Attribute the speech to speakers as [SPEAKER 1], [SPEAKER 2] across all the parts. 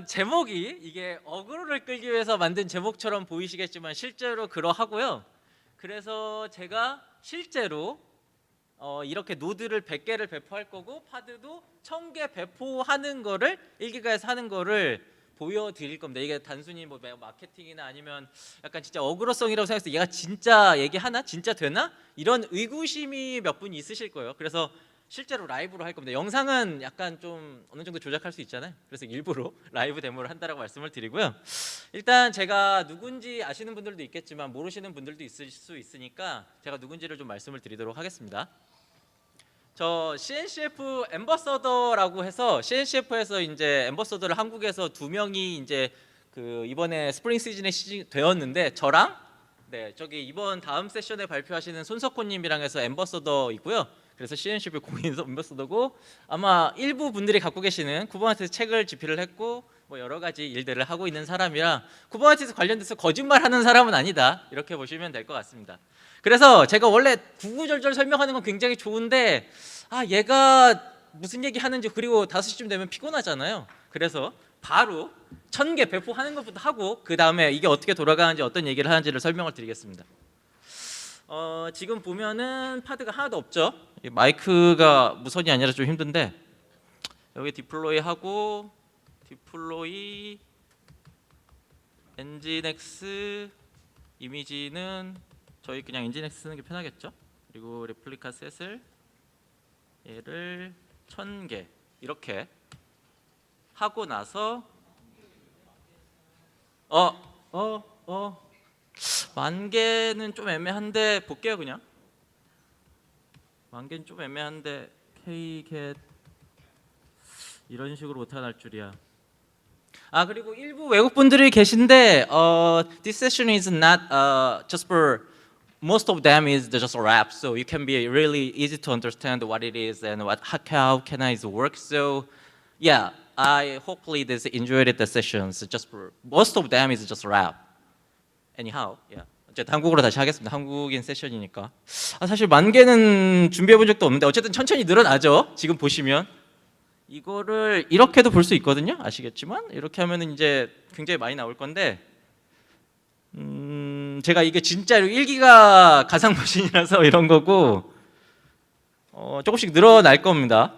[SPEAKER 1] 제목이 이게 어그로를 끌기 위해서 만든 제목처럼 보이시겠지만 실제로 그러하고요. 그래서 제가 실제로 이렇게 노드를 100개를 배포할 거고 파드도 1000개 배포하는 거를 1기가에서 하는 거를 보여드릴 겁니다. 이게 단순히 뭐 마케팅이나 아니면 약간 진짜 어그로성이라고 생각해서 얘가 진짜 얘기하나? 진짜 되나? 이런 의구심이 몇 분 있으실 거예요. 그래서 실제로 라이브로 할 겁니다. 영상은 약간 좀 어느 정도 조작할 수 있잖아요. 그래서 일부러 라이브 데모를 한다라고 말씀을 드리고요. 일단 제가 누군지 아시는 분들도 있겠지만 모르시는 분들도 있을 수 있으니까 제가 누군지를 좀 말씀을 드리도록 하겠습니다. 저 CNCF 앰버서더라고 해서 CNCF에서 이제 앰버서더를 한국에서 2명이 이제 그 이번에 스프링 시즌에 되었는데 저랑 저기 이번 다음 세션에 발표하시는 손석호님이랑 해서 앰버서더 있고요. 그래서 CNCF 공인 앰버서더고 아마 일부 분들이 갖고 계시는 쿠버네티스 책을 집필을 했고 뭐 여러 가지 일들을 하고 있는 사람이라 쿠버네티스 관련돼서 거짓말하는 사람은 아니다 이렇게 보시면 될 것 같습니다. 그래서 제가 원래 구구절절 설명하는 건 굉장히 좋은데 얘가 무슨 얘기 하는지 그리고 5시쯤 되면 피곤하잖아요. 그래서 바로 1000개 배포하는 것부터 하고 그 다음에 이게 어떻게 돌아가는지 어떤 얘기를 하는지를 설명을 드리겠습니다. 지금 보면은 파드가 하나도 없죠. 마이크가 무선이 아니라 좀 힘든데 여기 디플로이 하고 디플로이 엔진엑스 이미지는 저희 그냥 엔진엑스 쓰는 게 편하겠죠. 그리고 레플리카 셋을 얘를 1000개 이렇게 하고 나서 10,000개는 좀 애매한데 볼게요. 그냥 10,000개는 좀 애매한데 Kget 이런 식으로 못하나 할 줄이야. 그리고 일부 외국 분들이 계신데 this session is not just for most of them is just a rap, so you can be really easy to understand what it is and how can I work. So yeah, I hopefully this enjoyed the sessions. Just for most of them is just rap. Anyhow, yeah. 어쨌든 한국어로 다시 하겠습니다. 한국인 세션이니까. 사실 10,000개는 준비해 본 적도 없는데 어쨌든 천천히 늘어나죠. 지금 보시면 이거를 이렇게도 볼 수 있거든요. 아시겠지만 이렇게 하면은 이제 굉장히 많이 나올 건데 제가 이게 진짜로 1기가 가상 머신이라서 이런 거고 조금씩 늘어날 겁니다.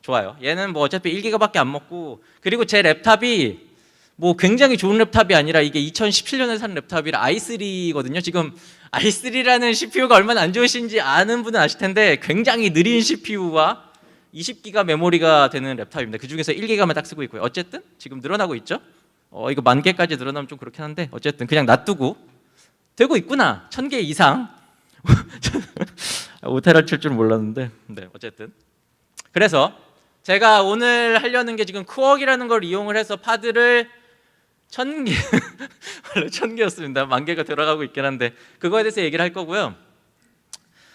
[SPEAKER 1] 좋아요. 얘는 뭐 어차피 1기가밖에 안 먹고 그리고 제 랩탑이 뭐 굉장히 좋은 랩탑이 아니라 이게 2017년에 산 랩탑이라 i3거든요. 지금 i3라는 CPU가 얼마나 안 좋으신지 아는 분은 아실 텐데 굉장히 느린 CPU와 20기가 메모리가 되는 랩탑입니다. 그 중에서 1기가만 딱 쓰고 있고요. 어쨌든 지금 늘어나고 있죠. 이거 10,000개까지 늘어나면 좀 그렇긴 한데 어쨌든 그냥 놔두고 되고 있구나. 1000개 이상. 오테라 칠 줄 몰랐는데 어쨌든 그래서 제가 오늘 하려는 게 지금 쿠웍이라는 걸 이용을 해서 파드를 1000개 원래 1000개였습니다. 10,000개가 들어가고 있긴 한데 그거에 대해서 얘기를 할 거고요.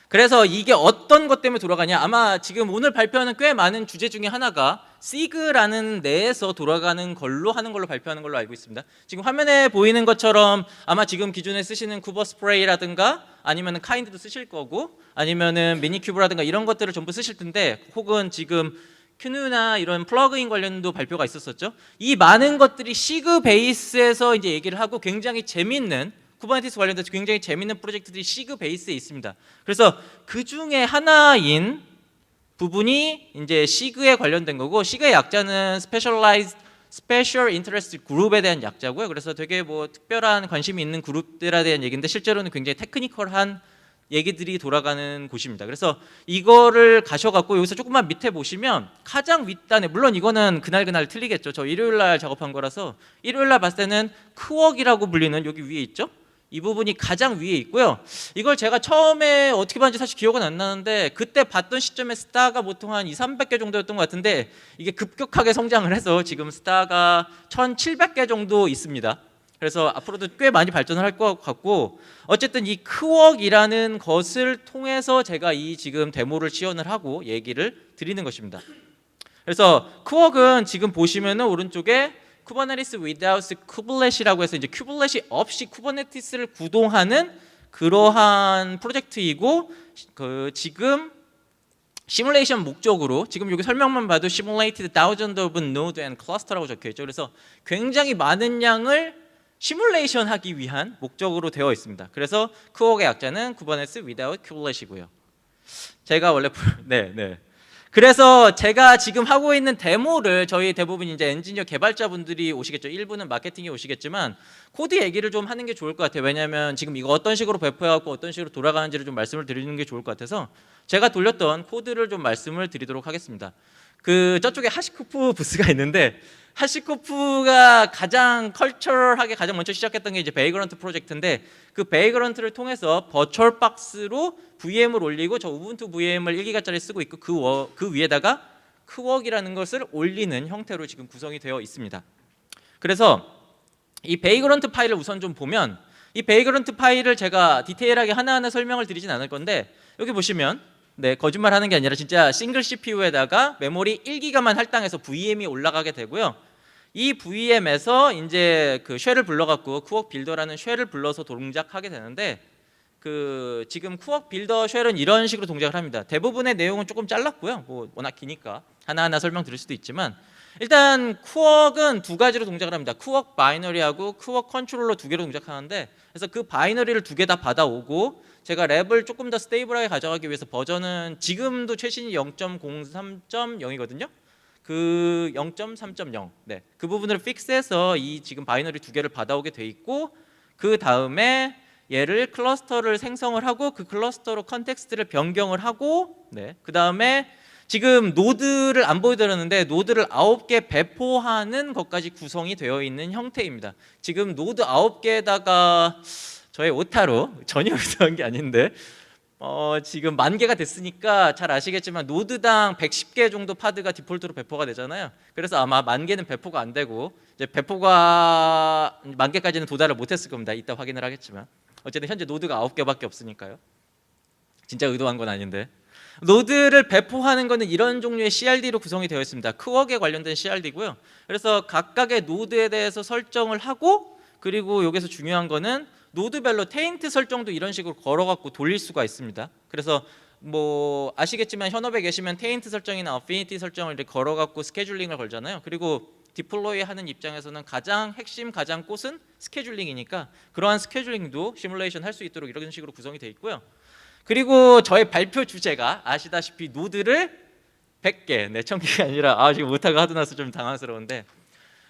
[SPEAKER 1] 그래서 이게 어떤 것 때문에 돌아가냐, 아마 지금 오늘 발표하는 꽤 많은 주제 중에 하나가 시그라는 내에서 돌아가는 걸로 하는 걸로 발표하는 걸로 알고 있습니다. 지금 화면에 보이는 것처럼 아마 지금 기존에 쓰시는 쿠버 스프레이라든가 아니면 카인드도 쓰실 거고 아니면은 미니큐브라든가 이런 것들을 전부 쓰실 텐데 혹은 지금 큐누나 이런 플러그인 관련도 발표가 있었었죠. 이 많은 것들이 시그 베이스에서 이제 얘기를 하고 굉장히 재밌는 쿠버네티스 관련돼서 굉장히 재밌는 프로젝트들이 시그 베이스에 있습니다. 그래서 그 중에 하나인 부분이 이제 시그에 관련된 거고 시그의 약자는 Special Interest Group에 대한 약자고요. 그래서 되게 뭐 특별한 관심이 있는 그룹들에 대한 얘기인데 실제로는 굉장히 테크니컬한 얘기들이 돌아가는 곳입니다. 그래서 이거를 가셔갖고 여기서 조금만 밑에 보시면 가장 윗단에 물론 이거는 그날 틀리겠죠. 저 일요일날 작업한 거라서 일요일날 봤을 때는 쿠웍이라고 불리는 여기 위에 있죠. 이 부분이 가장 위에 있고요. 이걸 제가 처음에 어떻게 봤는지 사실 기억은 안 나는데 그때 봤던 시점에 스타가 보통 한 200~300개 정도였던 것 같은데 이게 급격하게 성장을 해서 지금 스타가 1,700개 정도 있습니다. 그래서 앞으로도 꽤 많이 발전을 할 것 같고 어쨌든 이 쿠웍이라는 것을 통해서 제가 이 지금 데모를 지원을 하고 얘기를 드리는 것입니다. 그래서 쿠웍은 지금 보시면은 오른쪽에 쿠버네티스 without kubelet이라고 해서 이제 쿠벨렛이 없이 쿠버네티스를 구동하는 그러한 프로젝트이고 지금 시뮬레이션 목적으로 지금 여기 설명만 봐도 simulated thousands of node and cluster라고 적혀 있죠. 그래서 굉장히 많은 양을 시뮬레이션 하기 위한 목적으로 되어 있습니다. 그래서 쿠옥의 약자는 Kubernetes without kubelet이고요. 제가 원래 네. 그래서 제가 지금 하고 있는 데모를 저희 대부분 이제 엔지니어 개발자분들이 오시겠죠. 일부는 마케팅이 오시겠지만 코드 얘기를 좀 하는 게 좋을 것 같아요. 왜냐하면 지금 이거 어떤 식으로 배포해갖고 어떤 식으로 돌아가는지를 좀 말씀을 드리는 게 좋을 것 같아서 제가 돌렸던 코드를 좀 말씀을 드리도록 하겠습니다. 그 저쪽에 하시코프 부스가 있는데 하시코프가 가장 컬처럴하게 가장 먼저 시작했던 게 이제 베이그런트 프로젝트인데 그 베이그런트를 통해서 버추얼 박스로 VM을 올리고 저 우분투 VM을 1기가짜리 쓰고 있고 그 위에다가 크웍이라는 것을 올리는 형태로 지금 구성이 되어 있습니다. 그래서 이 베이그런트 파일을 우선 좀 보면 이 베이그런트 파일을 제가 디테일하게 하나하나 설명을 드리진 않을 건데 여기 보시면 네, 거짓말하는 게 아니라 진짜 싱글 CPU에다가 메모리 1기가만 할당해서 VM이 올라가게 되고요. 이 VM에서 이제 그 쉘을 불러갖고 쿠웍 빌더라는 쉘을 불러서 동작하게 되는데 그 지금 쿠웍 빌더 쉘은 이런 식으로 동작을 합니다. 대부분의 내용은 조금 잘랐고요. 뭐 워낙 기니까 하나하나 설명드릴 수도 있지만 일단 쿠웍은 두 가지로 동작을 합니다. 쿠웍 바이너리하고 쿠웍 컨트롤러 두 개로 동작하는데 그래서 그 바이너리를 두 개 다 받아오고 제가 랩을 조금 더 스테이블하게 가져가기 위해서 버전은 지금도 최신이 0.03.0이거든요. 그 0.3.0 네, 그 부분을 픽스해서 이 지금 바이너리 두 개를 받아오게 돼 있고 그 다음에 얘를 클러스터를 생성을 하고 그 클러스터로 컨텍스트를 변경을 하고 네, 그 다음에 지금 노드를 안 보여드렸는데 노드를 9개 배포하는 것까지 구성이 되어 있는 형태입니다. 지금 노드 9개에다가 저의 오타로 전혀 의도한 게 아닌데 지금 10,000개가 됐으니까 잘 아시겠지만 노드당 110개 정도 파드가 디폴트로 배포가 되잖아요. 그래서 아마 10,000개는 배포가 안 되고 이제 배포가 10,000개까지는 도달을 못했을 겁니다. 이따 확인을 하겠지만 어쨌든 현재 노드가 9개밖에 없으니까요. 진짜 의도한 건 아닌데 노드를 배포하는 것은 이런 종류의 CRD로 구성이 되어 있습니다. 쿠웍에 관련된 CRD고요. 그래서 각각의 노드에 대해서 설정을 하고 그리고 여기서 중요한 거는 노드별로 테인트 설정도 이런 식으로 걸어갖고 돌릴 수가 있습니다. 그래서 뭐 아시겠지만 현업에 계시면 테인트 설정이나 어피니티 설정을 이렇게 걸어갖고 스케줄링을 걸잖아요. 그리고 디플로이 하는 입장에서는 가장 핵심 가장 꽃은 스케줄링이니까 그러한 스케줄링도 시뮬레이션 할 수 있도록 이런 식으로 구성이 되어 있고요. 그리고 저의 발표 주제가 아시다시피 노드를 100개, 네 1000개가 아니라 지금 못하고 하도 나서 좀 당황스러운데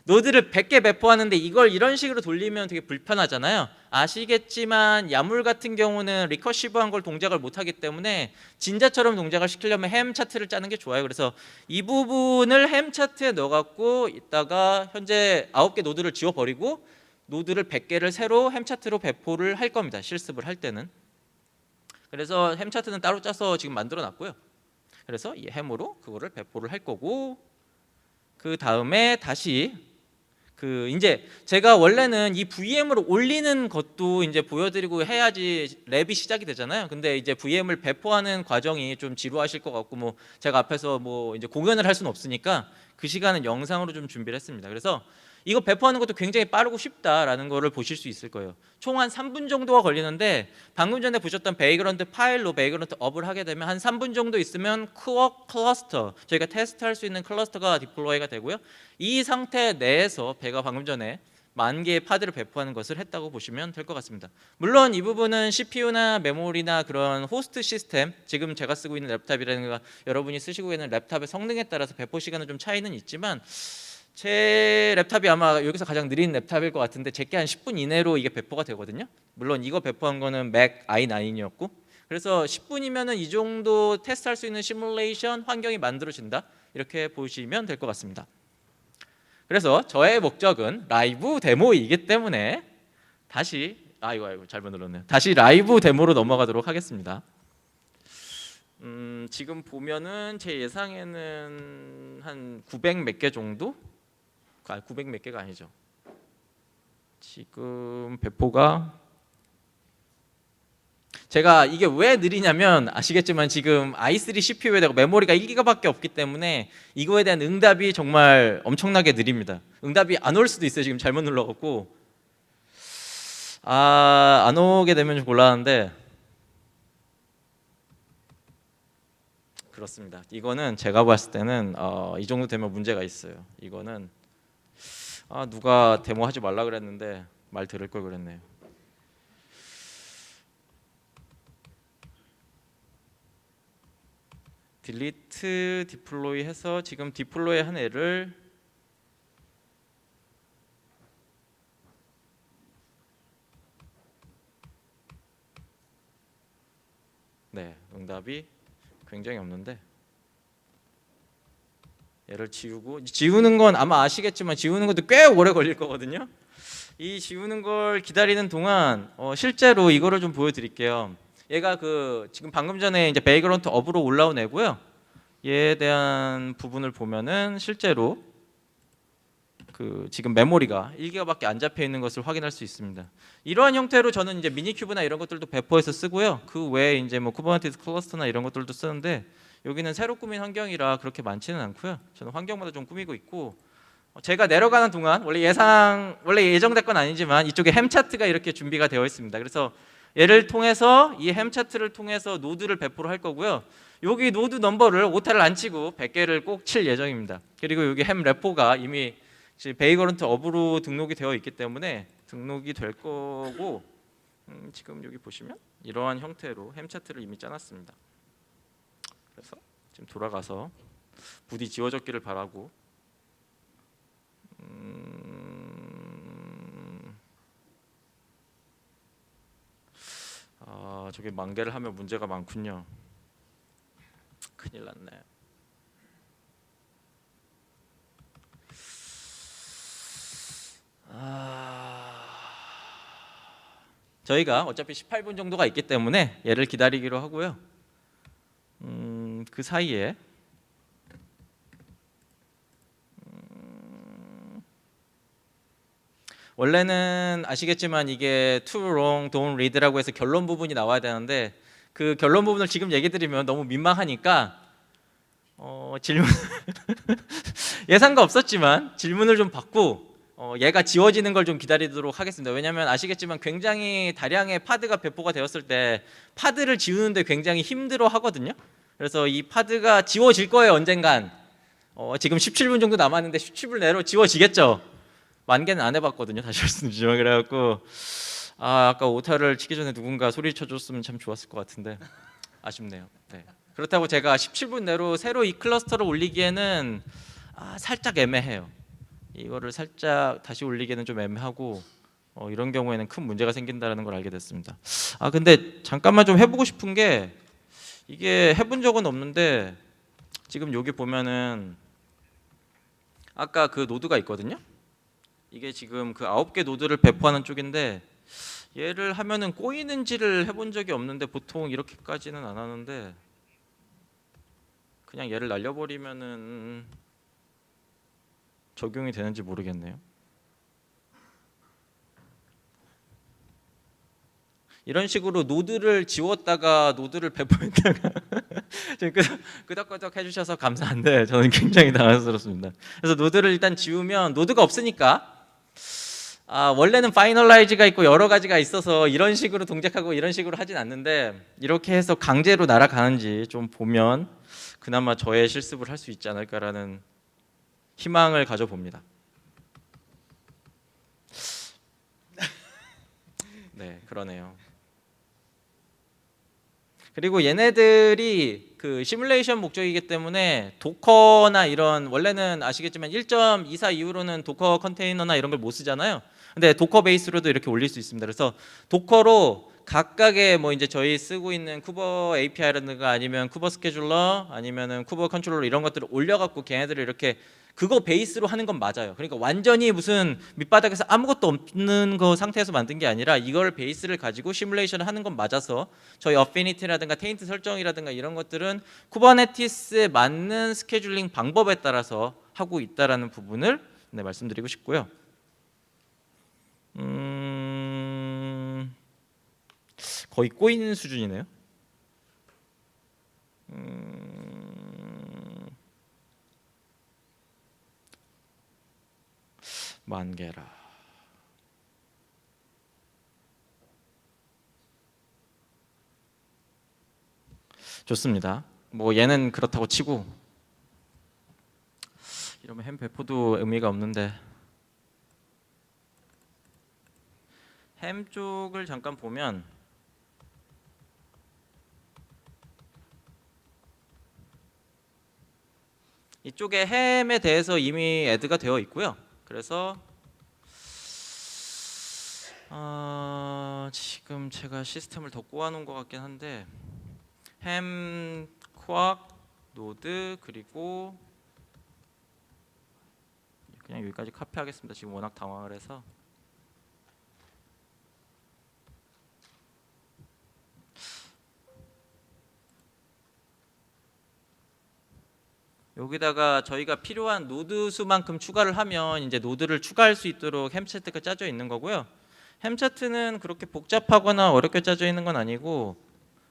[SPEAKER 1] 노드를 100개 배포하는데 이걸 이런 식으로 돌리면 되게 불편하잖아요. 아시겠지만 야물 같은 경우는 리커시브한 걸 동작을 못하기 때문에 진자처럼 동작을 시키려면 햄 차트를 짜는 게 좋아요. 그래서 이 부분을 햄 차트에 넣어갖고 이따가 현재 9개 노드를 지워버리고 노드를 100개를 새로 햄 차트로 배포를 할 겁니다. 실습을 할 때는. 그래서 햄 차트는 따로 짜서 지금 만들어 놨고요. 그래서 이 햄으로 그거를 배포를 할 거고 그 다음에 다시 그 이제 제가 원래는 이 VM을 올리는 것도 이제 보여드리고 해야지 랩이 시작이 되잖아요. 근데 이제 VM을 배포하는 과정이 좀 지루하실 것 같고 뭐 제가 앞에서 뭐 이제 공연을 할 수는 없으니까 그 시간은 영상으로 좀 준비를 했습니다. 그래서 이거 배포하는 것도 굉장히 빠르고 쉽다라는 거를 보실 수 있을 거예요. 총 한 3분 정도가 걸리는데 방금 전에 보셨던 베이그런트 파일로 베이그런트 업을 하게 되면 한 3분 정도 있으면 쿠웍 클러스터 저희가 테스트할 수 있는 클러스터가 디플로이가 되고요. 이 상태 내에서 배가 방금 전에 10,000개의 파드를 배포하는 것을 했다고 보시면 될 것 같습니다. 물론 이 부분은 CPU나 메모리나 그런 호스트 시스템 지금 제가 쓰고 있는 랩탑이라든가 여러분이 쓰시고 있는 랩탑의 성능에 따라서 배포 시간은 좀 차이는 있지만 제 랩탑이 아마 여기서 가장 느린 랩탑일 것 같은데 제게 한 10분 이내로 이게 배포가 되거든요. 물론 이거 배포한 거는 맥 i9이었고 그래서 10분이면은 이 정도 테스트할 수 있는 시뮬레이션 환경이 만들어진다 이렇게 보시면 될 것 같습니다. 그래서 저의 목적은 라이브 데모이기 때문에 다시 아이고 잘못 눌렀네요. 다시 라이브 데모로 넘어가도록 하겠습니다. 지금 보면은 제 예상에는 한 900 몇 개 정도? 900 몇 개가 아니죠. 지금 배포가 제가 이게 왜 느리냐면 아시겠지만 지금 i3 CPU에다가 메모리가 1기가밖에 없기 때문에 이거에 대한 응답이 정말 엄청나게 느립니다. 응답이 안 올 수도 있어요. 지금 잘못 눌러갖고 안 오게 되면 좀 곤란한데 그렇습니다. 이거는 제가 봤을 때는 이 정도 되면 문제가 있어요. 이거는 누가 데모하지 말라 그랬는데 말 들을 걸 그랬네요. 딜리트 디플로이 해서 지금 디플로이 한 애를 네, 응답이 굉장히 없는데 얘를 지우는 건 아마 아시겠지만 지우는 것도 꽤 오래 걸릴 거거든요. 이 지우는 걸 기다리는 동안 실제로 이거를 좀 보여드릴게요. 얘가 지금 방금 전에 이제 베이그런트 업으로 올라온 애고요. 얘에 대한 부분을 보면은 실제로 지금 메모리가 1기가밖에 안 잡혀 있는 것을 확인할 수 있습니다. 이러한 형태로 저는 이제 미니큐브나 이런 것들도 배포해서 쓰고요. 그 외에 이제 뭐 쿠버네티스 클러스터나 이런 것들도 쓰는데 여기는 새로 꾸민 환경이라 그렇게 많지는 않고요. 저는 환경마다 좀 꾸미고 있고 제가 내려가는 동안 원래 예정된 건 아니지만 이쪽에 햄 차트가 이렇게 준비가 되어 있습니다. 그래서 얘를 통해서 이 햄 차트를 통해서 노드를 배포를 할 거고요. 여기 노드 넘버를 오타를 안 치고 100개를 꼭 칠 예정입니다. 그리고 여기 햄 레포가 이미 베이그런트 업으로 등록이 되어 있기 때문에 등록이 될 거고 지금 여기 보시면 이러한 형태로 햄 차트를 이미 짜놨습니다. 그래서 지금 돌아가서 부디 지워졌기를 바라고 저게 만개를 하면 문제가 많군요. 큰일 났네. 저희가 어차피 18분 정도가 있기 때문에 얘를 기다리기로 하고요. 그 사이에 원래는 아시겠지만 이게 too long, don't read라고 해서 결론 부분이 나와야 되는데 그 결론 부분을 지금 얘기 드리면 너무 민망하니까 질문 예상과 없었지만 질문을 좀 받고 얘가 지워지는 걸 좀 기다리도록 하겠습니다. 왜냐하면 아시겠지만 굉장히 다량의 파드가 배포가 되었을 때 파드를 지우는데 굉장히 힘들어 하거든요. 그래서 이 파드가 지워질 거예요 언젠간. 지금 17분 정도 남았는데 17분 내로 지워지겠죠. 만개는 안 해봤거든요. 다시 말씀드리지만 그래갖고 아까 오타를 치기 전에 누군가 소리 쳐줬으면 참 좋았을 것 같은데 아쉽네요. 네. 그렇다고 제가 17분 내로 새로 이 클러스터를 올리기에는 살짝 애매해요. 이거를 살짝 다시 올리기에는 좀 애매하고 이런 경우에는 큰 문제가 생긴다는 걸 알게 됐습니다. 근데 잠깐만 좀 해보고 싶은 게 이게 해본 적은 없는데 지금 여기 보면은 아까 그 노드가 있거든요. 이게 지금 그 9개 노드를 배포하는 쪽인데 얘를 하면은 꼬이는지를 해본 적이 없는데 보통 이렇게까지는 안 하는데 그냥 얘를 날려버리면은 적용이 되는지 모르겠네요. 이런 식으로 노드를 지웠다가 노드를 배포했다가 끄덕끄덕 해주셔서 감사한데 저는 굉장히 당황스럽습니다. 그래서 노드를 일단 지우면 노드가 없으니까 원래는 파이널라이즈가 있고 여러 가지가 있어서 이런 식으로 동작하고 이런 식으로 하진 않는데 이렇게 해서 강제로 날아가는지 좀 보면 그나마 저의 실습을 할 수 있지 않을까라는 희망을 가져봅니다. 네, 그러네요. 그리고 얘네들이 그 시뮬레이션 목적이기 때문에 도커나 이런 원래는 아시겠지만 1.24 이후로는 도커 컨테이너나 이런 걸 못 쓰잖아요. 근데 도커 베이스로도 이렇게 올릴 수 있습니다. 그래서 도커로 각각의 뭐 이제 저희 쓰고 있는 쿠버 API라든가 아니면 쿠버 스케줄러 아니면은 쿠버 컨트롤러 이런 것들을 올려갖고 걔네들을 이렇게 그거 베이스로 하는 건 맞아요. 그러니까 완전히 무슨 밑바닥에서 아무것도 없는 거 상태에서 만든 게 아니라 이걸 베이스를 가지고 시뮬레이션을 하는 건 맞아서 저희 어피니티라든가 테인트 설정이라든가 이런 것들은 쿠버네티스에 맞는 스케줄링 방법에 따라서 하고 있다라는 부분을 말씀드리고 싶고요. 거의 꼬이는 수준이네요. 만개라. 좋습니다. 뭐 얘는 그렇다고 치고 이러면 햄 배포도 의미가 없는데 햄 쪽을 잠깐 보면 이쪽에 햄에 대해서 이미 애드가 되어 있고요. 그래서 지금 제가 시스템을 더 꼬아놓은 것 같긴 한데 햄, 쿼악, 노드 그리고 그냥 여기까지 카피하겠습니다. 지금 워낙 당황을 해서 여기다가 저희가 필요한 노드 수만큼 추가를 하면 이제 노드를 추가할 수 있도록 햄 차트가 짜져 있는 거고요. 햄 차트는 그렇게 복잡하거나 어렵게 짜져 있는 건 아니고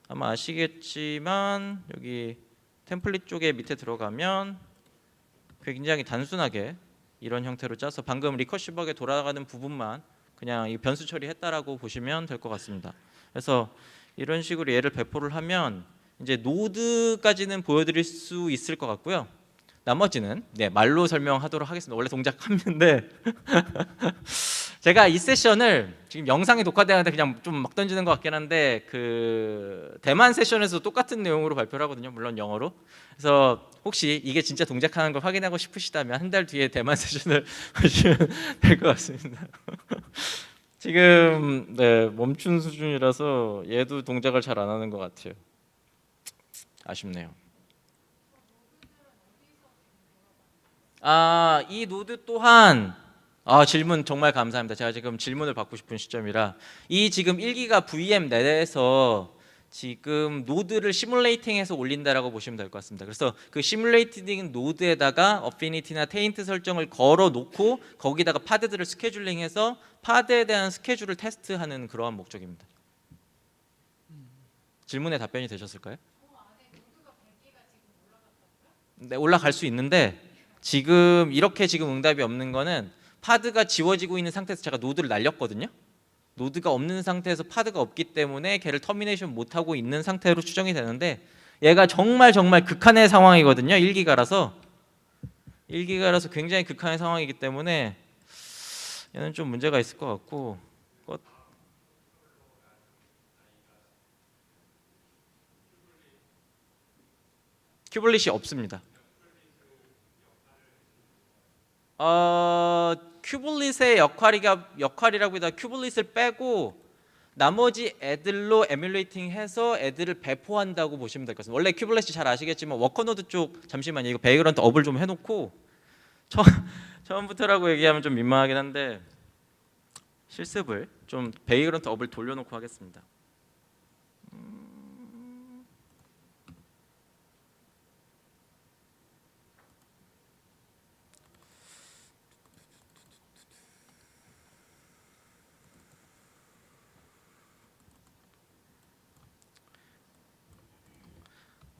[SPEAKER 1] 아마 아시겠지만 여기 템플릿 쪽에 밑에 들어가면 굉장히 단순하게 이런 형태로 짜서 방금 리커시브하게 돌아가는 부분만 그냥 이 변수 처리했다라고 보시면 될 것 같습니다. 그래서 이런 식으로 얘를 배포를 하면 이제 노드까지는 보여드릴 수 있을 것 같고요. 나머지는 말로 설명하도록 하겠습니다. 원래 동작하는데 제가 이 세션을 지금 영상이 녹화되는데 그냥 좀 막 던지는 것 같긴 한데 그 대만 세션에서 똑같은 내용으로 발표를 하거든요. 물론 영어로. 그래서 혹시 이게 진짜 동작하는 걸 확인하고 싶으시다면 한 달 뒤에 대만 세션을 보시면 될 것 같습니다. 지금 멈춘 수준이라서 얘도 동작을 잘 안 하는 것 같아요. 아쉽네요. 이 노드 또한 질문 정말 감사합니다. 제가 지금 질문을 받고 싶은 시점이라 이 지금 1기가 VM 내에서 지금 노드를 시뮬레이팅해서 올린다라고 보시면 될 것 같습니다. 그래서 그 시뮬레이팅 노드에다가 어피니티나 테인트 설정을 걸어 놓고 거기다가 파드들을 스케줄링해서 파드에 대한 스케줄을 테스트하는 그러한 목적입니다. 질문에 답변이 되셨을까요? 네, 올라갈 수 있는데 지금 이렇게 지금 응답이 없는 거는 파드가 지워지고 있는 상태에서 제가 노드를 날렸거든요. 노드가 없는 상태에서 파드가 없기 때문에 걔를 터미네이션 못하고 있는 상태로 추정이 되는데 얘가 정말 극한의 상황이거든요. 1기가라서 굉장히 극한의 상황이기 때문에 얘는 좀 문제가 있을 것 같고 큐블릿이 없습니다. 큐블릿의 역할이라기보다 큐블릿을 빼고 나머지 애들로 에뮬레이팅해서 애들을 배포한다고 보시면 될 것 같습니다. 원래 큐블릿이 잘 아시겠지만 워커노드 쪽 잠시만요. 이거 베이그런트 업을 좀 해놓고 처음부터라고 얘기하면 좀 민망하긴 한데 실습을 좀 베이그런트 업을 돌려놓고 하겠습니다.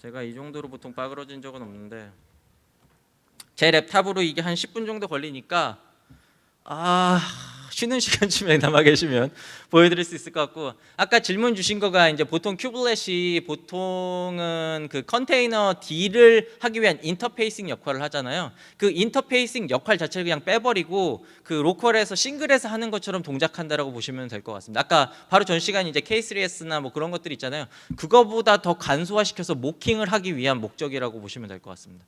[SPEAKER 1] 제가 이 정도로 보통 빠그러진 적은 없는데 제 랩탑으로 이게 한 10분 정도 걸리니까 쉬는 시간쯤에 남아 계시면 보여드릴 수 있을 것 같고 아까 질문 주신 거가 이제 보통 큐블렛이 보통은 그 컨테이너 D를 하기 위한 인터페이싱 역할을 하잖아요. 그 인터페이싱 역할 자체를 그냥 빼버리고 그 로컬에서 싱글에서 하는 것처럼 동작한다라고 보시면 될 것 같습니다. 아까 바로 전 시간에 이제 K3S나 뭐 그런 것들 있잖아요. 그거보다 더 간소화시켜서 모킹을 하기 위한 목적이라고 보시면 될 것 같습니다.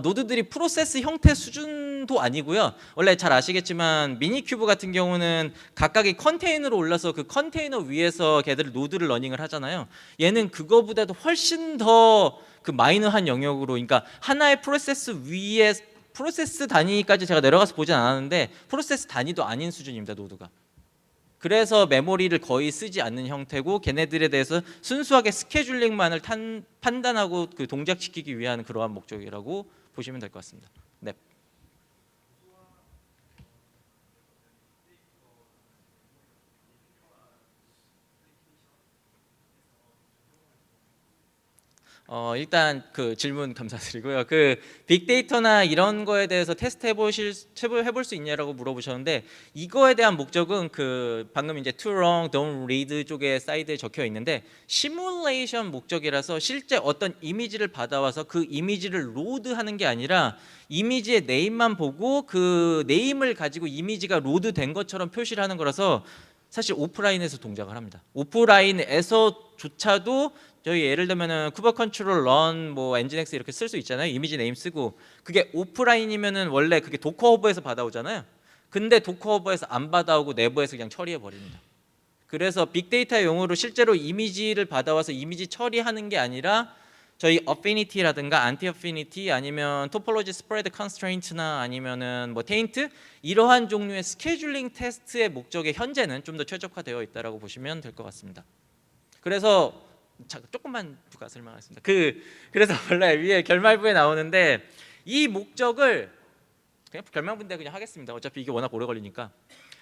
[SPEAKER 1] 노드들이 프로세스 형태 수준도 아니고요. 원래 잘 아시겠지만 미니큐브 같은 경우는 각각의 컨테이너로 올라서 그 컨테이너 위에서 걔들 노드를 러닝을 하잖아요. 얘는 그거보다도 훨씬 더 그 마이너한 영역으로, 그러니까 하나의 프로세스 위에 프로세스 단위까지 제가 내려가서 보진 않았는데 프로세스 단위도 아닌 수준입니다. 노드가. 그래서 메모리를 거의 쓰지 않는 형태고 걔네들에 대해서 순수하게 스케줄링만을 판단하고 그 동작시키기 위한 그러한 목적이라고 보시면 될 것 같습니다. 네. 일단 그 질문 감사드리고요. 그 빅데이터나 이런 거에 대해서 테스트 해볼 수 있냐라고 물어보셨는데, 이거에 대한 목적은 그 방금 이제 too long, don't read 쪽에 사이드에 적혀 있는데, 시뮬레이션 목적이라서 실제 어떤 이미지를 받아와서 그 이미지를 로드하는 게 아니라 이미지의 네임만 보고 그 네임을 가지고 이미지가 로드된 것처럼 표시를 하는 거라서 사실 오프라인에서 동작을 합니다. 오프라인에서조차도 저희 예를 들면은 쿠버 컨트롤 런 뭐 엔진엑스 이렇게 쓸 수 있잖아요. 이미지 네임 쓰고, 그게 오프라인이면은 원래 그게 도커 허브에서 받아오잖아요. 근데 도커 허브에서 안 받아오고 내부에서 그냥 처리해 버립니다. 그래서 빅데이터 용어로 실제로 이미지를 받아와서 이미지 처리하는 게 아니라 저희 어피니티라든가 안티 어피니티 아니면 토폴로지 스프레드 컨스트레인트나 아니면은 뭐 테인트, 이러한 종류의 스케줄링 테스트의 목적에 현재는 좀 더 최적화되어 있다라고 보시면 될 것 같습니다. 그래서 조금만 부가 설명하겠습니다. 그래서 원래 위에 결말부에 나오는데, 이 목적을 그냥 결말부인데 그냥 하겠습니다. 어차피 이게 워낙 오래 걸리니까.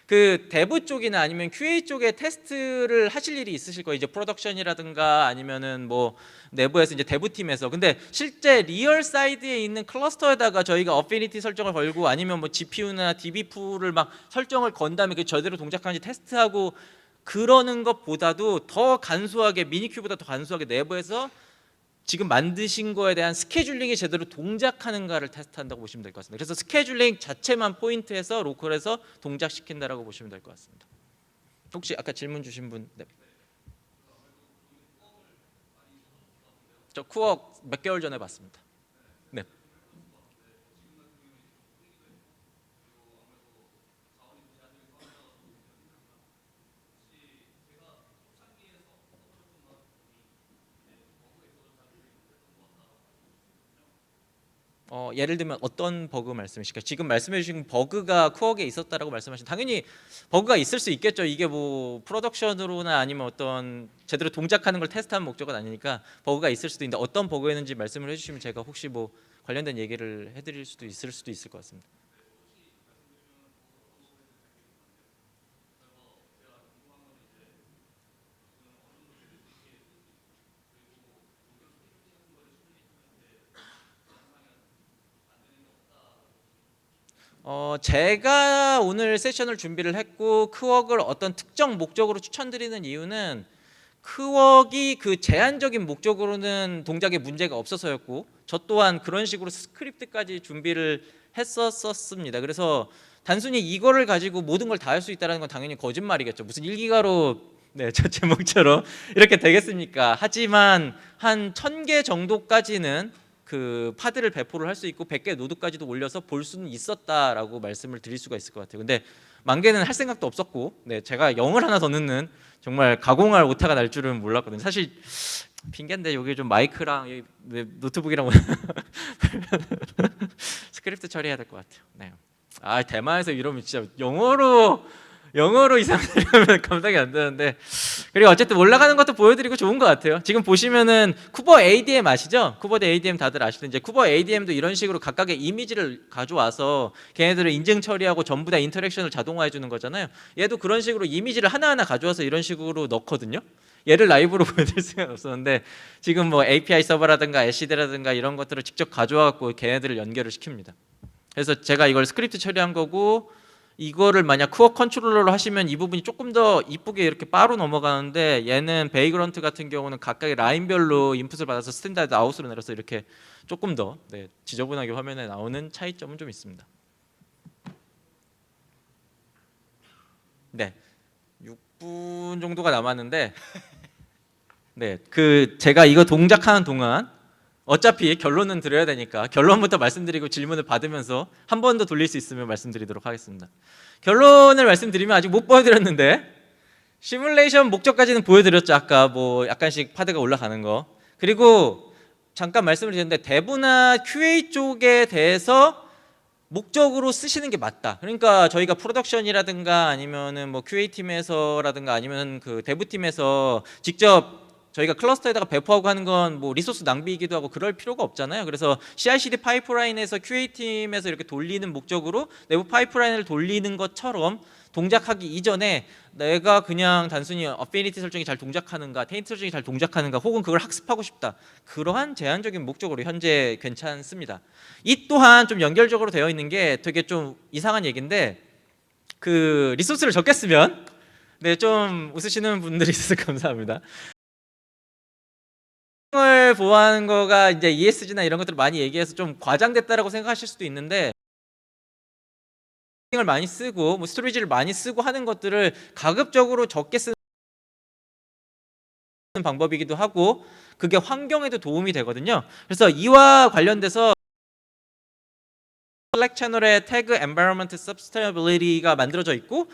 [SPEAKER 1] 그 데브 쪽이나 아니면 QA 쪽에 테스트를 하실 일이 있으실 거예요. 이제 프로덕션이라든가 아니면은 뭐 내부에서 이제 데브 팀에서. 근데 실제 리얼 사이드에 있는 클러스터에다가 저희가 어피니티 설정을 걸고 아니면 뭐 GPU나 DB 풀을 막 설정을 건 다음에 그 저대로 동작하는지 테스트하고 그러는 것보다도 더 간소하게, 미니큐보다 더 간소하게 내부에서 지금 만드신 거에 대한 스케줄링이 제대로 동작하는가를 테스트한다고 보시면 될 것 같습니다. 그래서 스케줄링 자체만 포인트해서 로컬에서 동작시킨다라고 보시면 될 것 같습니다. 혹시 아까 질문 주신 분? 네. 저 쿠어 몇 개월 전에 봤습니다. 네. 예를 들면 어떤 버그 말씀이실까요? 지금 말씀해 주신 버그가 쿠어에 있었다라고 말씀하신, 당연히 버그가 있을 수 있겠죠. 이게 뭐 프로덕션으로나 아니면 어떤 제대로 동작하는 걸 테스트하는 목적은 아니니까 버그가 있을 수도 있는데, 어떤 버그였는지 말씀을 해주시면 제가 혹시 뭐 관련된 얘기를 해드릴 수도 있을 것 같습니다. 제가 오늘 세션을 준비를 했고 크웍을 어떤 특정 목적으로 추천드리는 이유는, 크웍이 그 제한적인 목적으로는 동작에 문제가 없어서였고, 저 또한 그런 식으로 스크립트까지 준비를 했었습니다. 그래서 단순히 이거를 가지고 모든 걸 다 할 수 있다는 건 당연히 거짓말이겠죠. 무슨 1기가로 저 제목처럼 이렇게 되겠습니까? 하지만 한 1000개 정도까지는 그 파드를 배포를 할 수 있고 100개 노드까지도 올려서 볼 수는 있었다라고 말씀을 드릴 수가 있을 것 같아요. 근데 만 개는 할 생각도 없었고, 제가 0을 하나 더 넣는 정말 가공할 오타가 날 줄은 몰랐거든요. 사실 핑계인데 여기 좀 마이크랑 여기 노트북이랑 스크립트 처리해야 될 것 같아요. 네. 대만에서 이러면 진짜 영어로 이상하면 감당이 안 되는데, 그리고 어쨌든 올라가는 것도 보여드리고 좋은 것 같아요. 지금 보시면은 쿠버 ADM 아시죠? 쿠버 ADM 다들 아시죠? 이제 쿠버 ADM도 이런 식으로 각각의 이미지를 가져와서 걔네들을 인증 처리하고 전부 다 인터랙션을 자동화해 주는 거잖아요. 얘도 그런 식으로 이미지를 하나하나 가져와서 이런 식으로 넣거든요. 얘를 라이브로 보여드릴 수가 없었는데, 지금 뭐 API 서버라든가 애시드라든가 이런 것들을 직접 가져와 갖고 걔네들을 연결을 시킵니다. 그래서 제가 이걸 스크립트 처리한 거고, 이거를 만약 쿠어 컨트롤러로 하시면 이 부분이 조금 더 이쁘게 이렇게 바로 넘어가는데, 얘는 베이그런트 같은 경우는 각각의 라인별로 인풋을 받아서 스탠다드 아웃으로 내려서 이렇게 조금 더 지저분하게 화면에 나오는 차이점은 좀 있습니다. 네, 6분 정도가 남았는데, 제가 이거 동작하는 동안 어차피 결론은 드려야 되니까 결론부터 말씀드리고 질문을 받으면서 한 번 더 돌릴 수 있으면 말씀드리도록 하겠습니다. 결론을 말씀드리면, 아직 못 보여드렸는데 시뮬레이션 목적까지는 보여드렸죠. 아까 뭐 약간씩 파드가 올라가는 거. 그리고 잠깐 말씀을 드렸는데, 대부나 QA 쪽에 대해서 목적으로 쓰시는 게 맞다. 그러니까 저희가 프로덕션이라든가 아니면은 뭐 QA 팀에서라든가 아니면 그 데브 팀에서 직접 저희가 클러스터에다가 배포하고 하는 건 뭐 리소스 낭비이기도 하고 그럴 필요가 없잖아요. 그래서 CI/CD 파이프라인에서 QA팀에서 이렇게 돌리는 목적으로 내부 파이프라인을 돌리는 것처럼 동작하기 이전에 내가 그냥 단순히 어피니티 설정이 잘 동작하는가, 테인트 설정이 잘 동작하는가, 혹은 그걸 학습하고 싶다, 그러한 제한적인 목적으로 현재 괜찮습니다. 이 또한 좀 연결적으로 되어 있는 게 되게 좀 이상한 얘기인데, 그 리소스를 적게 쓰면, 네, 좀 웃으시는 분들이 있어서 감사합니다. 을 보호하는 거가 이제 ESG나 이런 것들을 많이 얘기해서 좀 과장됐다라고 생각하실 수도 있는데, 을 많이 쓰고 뭐 스토리지를 많이 쓰고 하는 것들을 가급적으로 적게 쓰는 방법이기도 하고, 그게 환경에도 도움이 되거든요. 그래서 이와 관련돼서 슬랙 채널에 태그 Environment Sustainability가 만들어져 있고,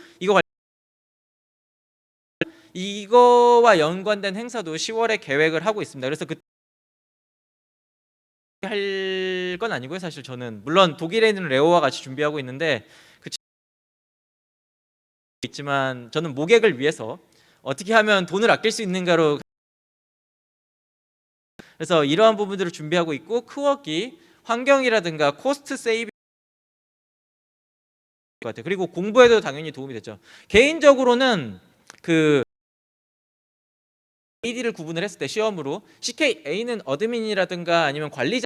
[SPEAKER 1] 이거와 연관된 행사도 10월에 계획을 하고 있습니다. 그래서 그 할 건 아니고요. 사실 저는 물론 독일에 있는 레오와 같이 준비하고 있는데 그 있지만 저는 모객을 위해서 어떻게 하면 돈을 아낄 수 있는가로, 그래서 이러한 부분들을 준비하고 있고, 크워기 환경이라든가 코스트 세이빙 것 같아요. 그리고 공부에도 당연히 도움이 됐죠. 개인적으로는 그 AD를 구분을 했을 때 시험으로 CKA는 어드민이라든가 아니면 관리자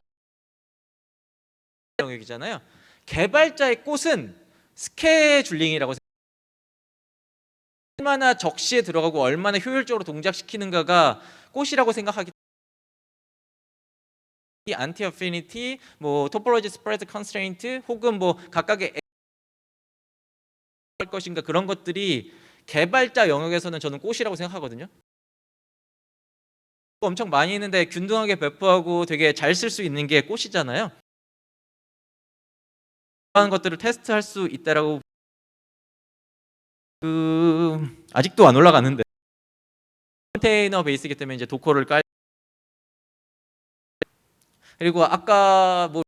[SPEAKER 1] 영역이잖아요. 개발자의 꽃은 스케줄링이라고, 얼마나 적시에 들어가고 얼마나 효율적으로 동작시키는가가 꽃이라고 생각하기 때문에 안티 어피니티, 뭐 토폴로지 스프레드 컨스트레인트, 혹은 뭐 각각의 할 것인가, 그런 것들이 개발자 영역에서는 저는 꽃이라고 생각하거든요. 엄청 많이 있는데 균등하게 배포하고 되게 잘 쓸 수 있는 게 꽃이잖아요. 그런 것들을 테스트할 수 있다라고, 아직도 안 올라가는데 컨테이너 베이스이기 때문에 이제 도커를 깔, 그리고 아까 뭐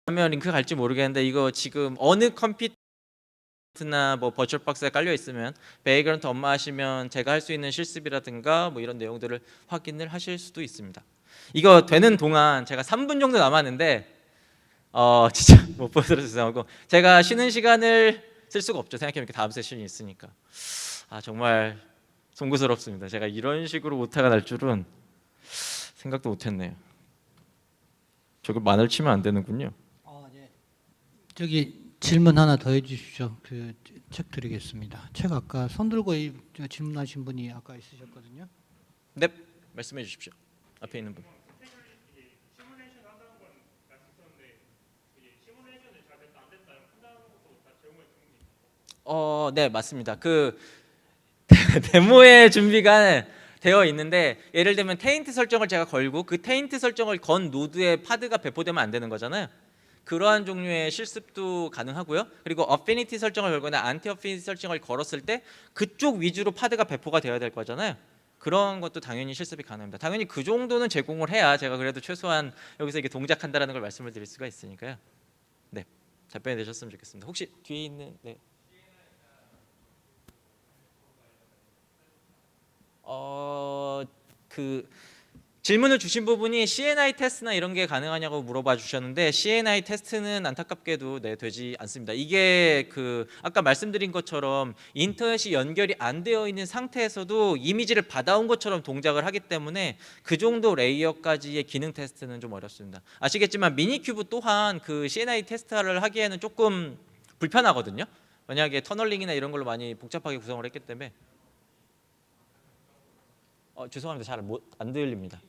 [SPEAKER 1] 하면 링크 갈지 모르겠는데 이거 지금 어느 컴퓨터나 뭐 버추얼박스에 깔려 있으면 베이그런트 업무하시면 제가 할 수 있는 실습이라든가 뭐 이런 내용들을 확인을 하실 수도 있습니다. 이거 되는 동안 제가 3분 정도 남았는데 진짜 못 보여드려서 죄송하고, 제가 쉬는 시간을 쓸 수가 없죠. 생각해보니까 다음 세션이 있으니까. 정말 송구스럽습니다. 제가 이런 식으로 오타가 날 줄은 생각도 못했네요. 저걸 만을 치면 안 되는군요.
[SPEAKER 2] 네. 저기 질문 하나 더 해주십시오. 그 책 드리겠습니다. 책 아까 손 들고 질문하신 분이 아까 있으셨거든요.
[SPEAKER 1] 네, 말씀해 주십시오. 앞에 있는 분. 네, 맞습니다. 그 데모의 준비가 되어 있는데, 예를 들면 테인트 설정을 제가 걸고 그 테인트 설정을 건 노드에 파드가 배포되면 안 되는 거잖아요. 그러한 종류의 실습도 가능하고요. 그리고 어피니티 설정을 걸거나 안티 어피니티 설정을 걸었을 때 그쪽 위주로 파드가 배포가 되어야 될 거잖아요. 그런 것도 당연히 실습이 가능합니다. 당연히 그 정도는 제공을 해야 제가 그래도 최소한 여기서 이게 동작한다라는 걸 말씀을 드릴 수가 있으니까요. 네, 답변이 되셨으면 좋겠습니다. 혹시 뒤에 있는, 네. 그 질문을 주신 부분이 CNI 테스트나 이런 게 가능하냐고 물어봐 주셨는데, CNI 테스트는 안타깝게도 되지 않습니다. 이게 그 아까 말씀드린 것처럼 인터넷이 연결이 안 되어 있는 상태에서도 이미지를 받아온 것처럼 동작을 하기 때문에 그 정도 레이어까지의 기능 테스트는 좀 어렵습니다. 아시겠지만 미니큐브 또한 그 CNI 테스트를 하기에는 조금 불편하거든요. 만약에 터널링이나 이런 걸로 많이 복잡하게 구성을 했기 때문에. 죄송합니다. 잘 안 들립니다.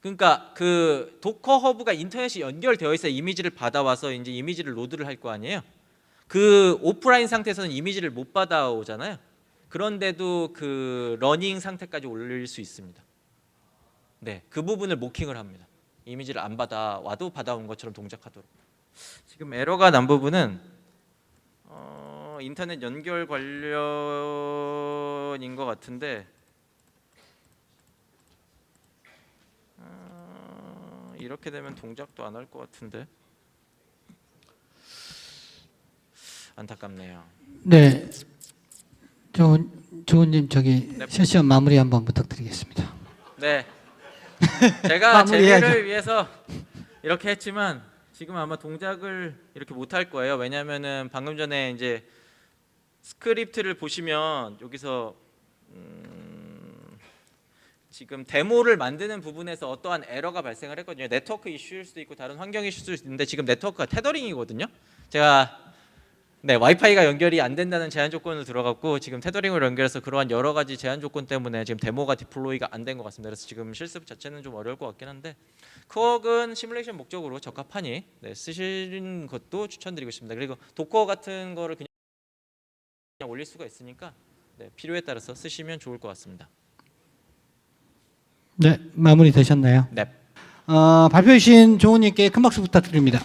[SPEAKER 1] 그러니까 그 도커 허브가 인터넷이 연결되어 있어 이미지를 받아와서 이제 이미지를 로드를 할 거 아니에요. 그 오프라인 상태에서는 이미지를 못 받아오잖아요. 그런데도 그 러닝 상태까지 올릴 수 있습니다. 네, 그 부분을 모킹을 합니다. 이미지를 안 받아와도 받아온 것처럼 동작하도록. 지금 에러가 난 부분은 인터넷 연결 관련인 것 같은데, 이렇게 되면 동작도 안 할 것 같은데 안타깝네요.
[SPEAKER 2] 네, 저 조은님 저기
[SPEAKER 1] 네.
[SPEAKER 2] 세션 마무리 한번 부탁드리겠습니다.
[SPEAKER 1] 네. 제가
[SPEAKER 2] 마무리해야죠.
[SPEAKER 1] 재미를 위해서 이렇게 했지만 지금 아마 동작을 이렇게 못 할 거예요. 왜냐하면은 방금 전에 이제 스크립트를 보시면 여기서 지금 데모를 만드는 부분에서 어떠한 에러가 발생을 했거든요. 네트워크 이슈일 수도 있고 다른 환경 이슈일 수도 있는데 지금 네트워크가 테더링이거든요. 제가 와이파이가 연결이 안 된다는 제한 조건을 들어갔고 지금 테더링을 연결해서 그러한 여러 가지 제한 조건 때문에 지금 데모가 디플로이가 안 된 것 같습니다. 그래서 지금 실습 자체는 좀 어려울 것 같긴 한데 큐억은 시뮬레이션 목적으로 적합하니 쓰시는 것도 추천드리고 싶습니다. 그리고 도커 같은 거를 그냥 올릴 수가 있으니까 필요에 따라서 쓰시면 좋을 것 같습니다.
[SPEAKER 2] 네, 마무리 되셨나요?
[SPEAKER 1] 네.
[SPEAKER 2] 발표해 주신 조은님께 큰 박수 부탁드립니다.